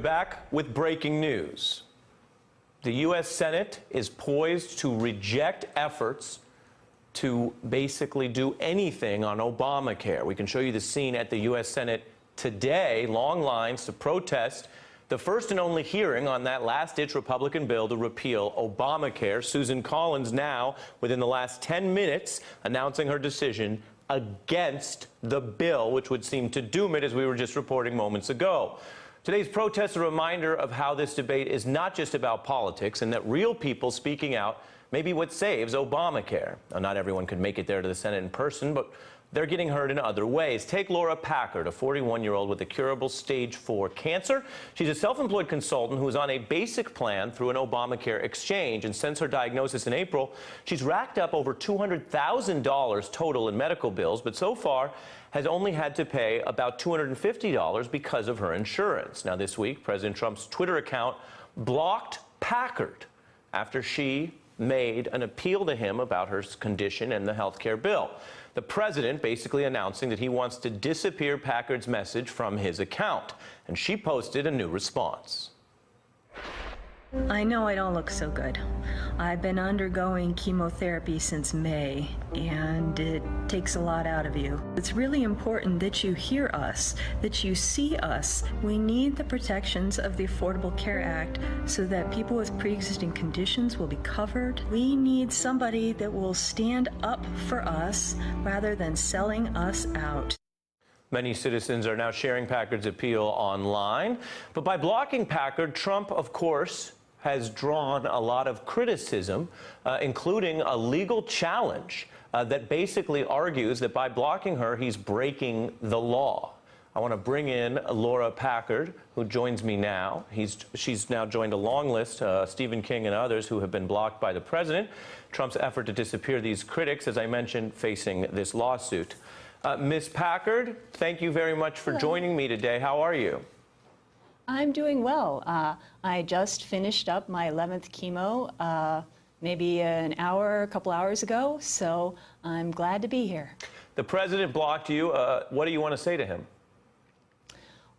Back with breaking news. The U.S. Senate is poised to reject efforts to basically do anything on Obamacare. We can show you the scene at the U.S. Senate today. Long lines to protest the first and only hearing on that last-ditch Republican bill to repeal Obamacare. Susan Collins now, within the last 10 minutes, announcing her decision against the bill, which would seem to doom it, as we were just reporting moments ago. Today's protest is a reminder of how this debate is not just about politics, and that real people speaking out may be what saves Obamacare. Now, not everyone could make it there to the Senate in person, but they're getting heard in other ways. Take Laura Packard, a 41-year-old with a curable stage 4 cancer. She's a self-employed consultant who is on a basic plan through an Obamacare exchange. And since her diagnosis in April, she's racked up over $200,000 total in medical bills, but so far has only had to pay about $250 because of her insurance. Now, this week, President Trump's Twitter account blocked Packard after she made an appeal to him about her condition and the health care bill. The president basically announcing that he wants to disappear Packard's message from his account, and she posted a new response. I know I don't look so good. I've been undergoing chemotherapy since May, and it takes a lot out of you. It's really important that you hear us, that you see us. We need the protections of the Affordable Care Act so that people with pre-existing conditions will be covered. We need somebody that will stand up for us rather than selling us out. Many citizens are now sharing Packard's appeal online. But by blocking Packard, Trump, of course, has drawn a lot of criticism, including a legal challenge that basically argues that by blocking her, he's breaking the law. I want to bring in Laura Packard, who joins me now. She's now joined a long list, Stephen King and others, who have been blocked by the president. Trump's effort to disappear these critics, as I mentioned, facing this lawsuit. Ms. Packard, thank you very much for joining me today. How are you? I'm doing well. I just finished up my 11th chemo maybe a couple hours ago, so I'm glad to be here. The president blocked you. What do you want to say to him?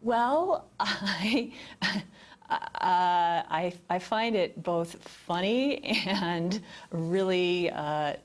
Well, I find it both funny and really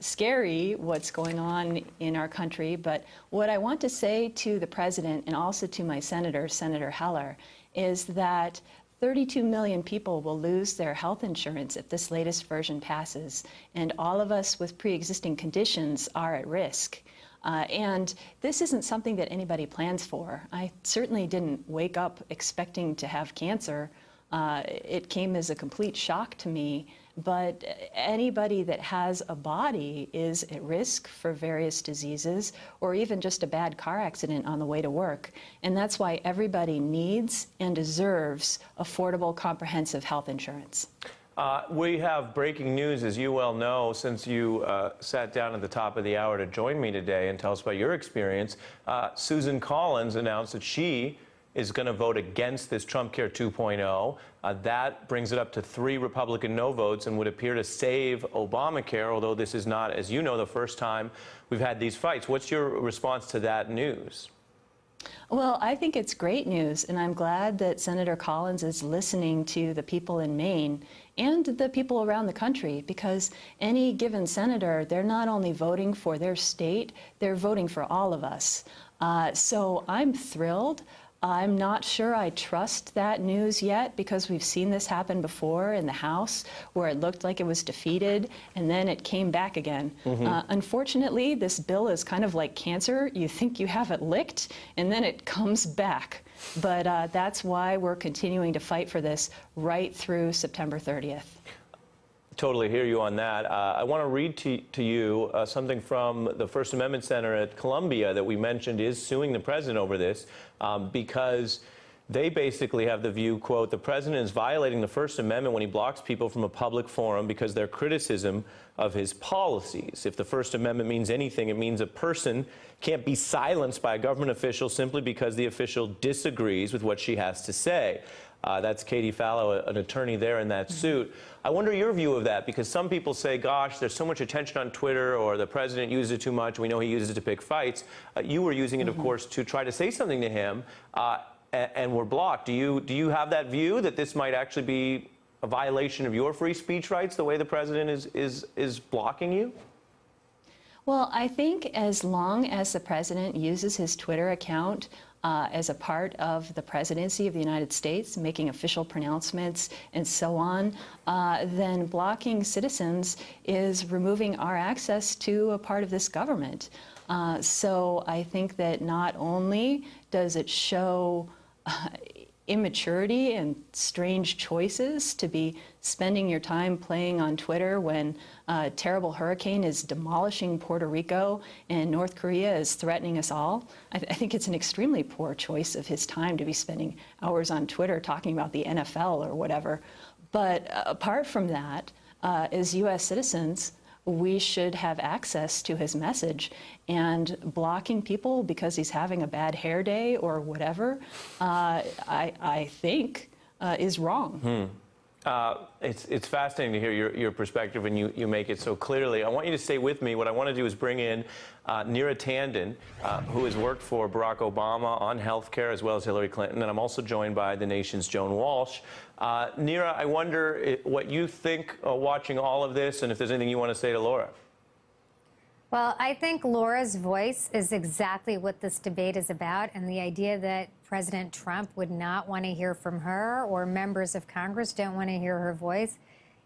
scary what's going on in our country. But what I want to say to the president and also to my senator, Senator Heller, is that 32 million people will lose their health insurance if this latest version passes, and all of us with pre-existing conditions are at risk. And this isn't something that anybody plans for. I certainly didn't wake up expecting to have cancer. It came as a complete shock to me, but anybody that has a body is at risk for various diseases or even just a bad car accident on the way to work. And that's why everybody needs and deserves affordable, comprehensive health insurance. We have breaking news, as you well know, since you sat down at the top of the hour to join me today and tell us about your experience. Susan Collins announced that she is going to vote against this Trump Care 2.0. That brings it up to 3 Republican no votes and would appear to save Obamacare, although this is not, as you know, the first time we've had these fights. What's your response to that news? Well, I think it's great news, and I'm glad that Senator Collins is listening to the people in Maine and the people around the country, because any given senator, they're not only voting for their state, they're voting for all of us. So I'm thrilled. I'm not sure I trust that news yet, because we've seen this happen before in the House, where it looked like it was defeated and then it came back again. Unfortunately, this bill is kind of like cancer. You think you have it licked and then it comes back. But that's why we're continuing to fight for this right through September 30th. Totally hear you on that. I want to read to you something from the First Amendment Center at Columbia that we mentioned is suing the president over this because they basically have the view, quote, the president is violating the First Amendment when he blocks people from a public forum because their criticism of his policies. If the First Amendment means anything, it means a person can't be silenced by a government official simply because the official disagrees with what she has to say. That's Katie Fallow, an attorney there in that suit. I wonder your view of that, because some people say, gosh, there's so much attention on Twitter, or the president uses it too much. We know he uses it to pick fights. You were using it, of course, to try to say something to him. and were blocked. Do you have that view that this might actually be a violation of your free speech rights, the way the president is blocking you? Well, I think as long as the president uses his Twitter account as a part of the presidency of the United States, making official pronouncements and so on, then blocking citizens is removing our access to a part of this government. So I think that not only does it show immaturity and strange choices to be spending your time playing on Twitter when a terrible hurricane is demolishing Puerto Rico and North Korea is threatening us all. I think it's an extremely poor choice of his time to be spending hours on Twitter talking about the NFL or whatever. But apart from that, as U.S. citizens, we should have access to his message, and blocking people because he's having a bad hair day or whatever, I think is wrong. It's fascinating to hear your perspective, and you make it so clearly. I want you to stay with me. What I want to do is bring in Neera Tanden, who has worked for Barack Obama on health care as well as Hillary Clinton, and I'm also joined by the nation's Joan Walsh. Neera, I wonder what you think watching all of this, and if there's anything you want to say to Laura. Well, I think Laura's voice is exactly what this debate is about, and the idea that President Trump would not want to hear from her or members of Congress don't want to hear her voice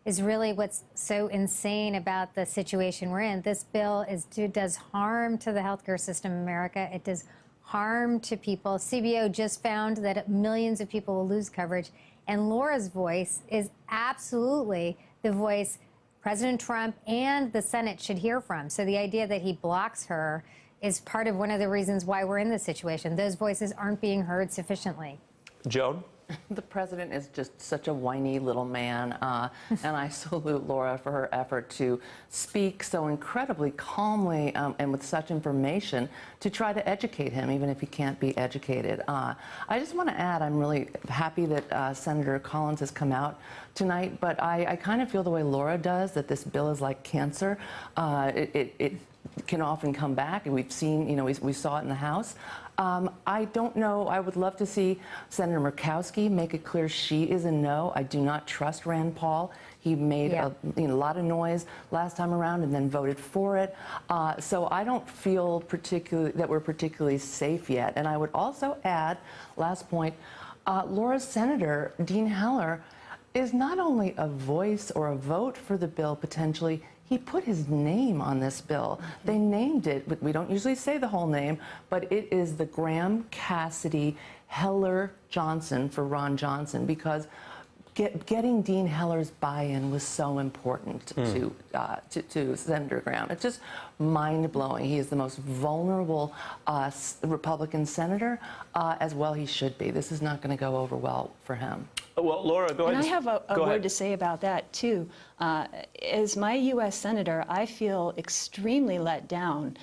is really what's so insane about the situation we're in. This bill does harm to the healthcare system in America. It does harm to people. CBO just found that millions of people will lose coverage, and Laura's voice is absolutely the voice President Trump and the Senate should hear from. So the idea that he blocks her is part of one of the reasons why we're in this situation. Those voices aren't being heard sufficiently. Joan? The president is just such a whiny little man, and I salute Laura for her effort to speak so incredibly calmly and with such information to try to educate him, even if he can't be educated. I just want to add, I'm really happy that Senator Collins has come out tonight, but I kind of feel the way Laura does, that this bill is like cancer. It can often come back, and we've seen, you know, we saw it in the House. I don't know. I would love to see Senator Murkowski make it clear she is a no. I do not trust Rand Paul. He made a lot of noise last time around and then voted for it. So I don't feel that we're particularly safe yet. And I would also add, last point, Laura's senator, Dean Heller, is not only a voice or a vote for the bill potentially, he put his name on this bill. They named it, but we don't usually say the whole name, but it is the Graham Cassidy Heller Johnson for Ron Johnson, because getting Dean Heller's buy-in was so important to Senator Graham. It's just mind-blowing. He is the most vulnerable Republican senator, as well he should be. This is not going to go over well for him. Well, Laura, go ahead. And I have a word to say about that, too. As my U.S. Senator, I feel extremely let down.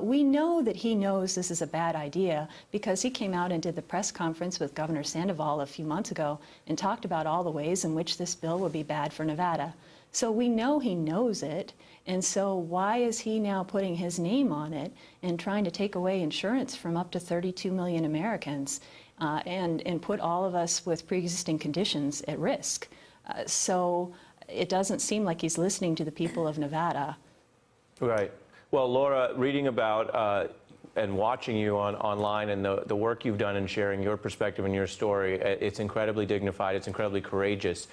We know that he knows this is a bad idea because he came out and did the press conference with Governor Sandoval a few months ago and talked about all the ways in which this bill would be bad for Nevada. So we know he knows it, and so why is he now putting his name on it and trying to take away insurance from up to 32 million Americans? And put all of us with pre-existing conditions at risk. So it doesn't seem like he's listening to the people of Nevada. Right. Well, Laura, reading about and watching you online and the work you've done in sharing your perspective and your story, it's incredibly dignified, it's incredibly courageous.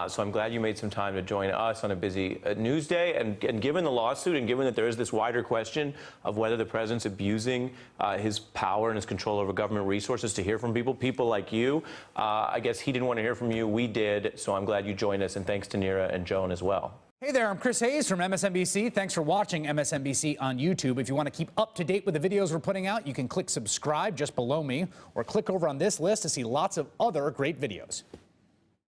So I'm glad you made some time to join us on a busy news day. And given the lawsuit and given that there is this wider question of whether the president's abusing his power and his control over government resources to hear from people like you, I guess he didn't want to hear from you. We did. So I'm glad you joined us. And thanks to Neera and Joan as well. Hey there, I'm Chris Hayes from MSNBC. Thanks for watching MSNBC on YouTube. If you want to keep up to date with the videos we're putting out, you can click subscribe just below me or click over on this list to see lots of other great videos.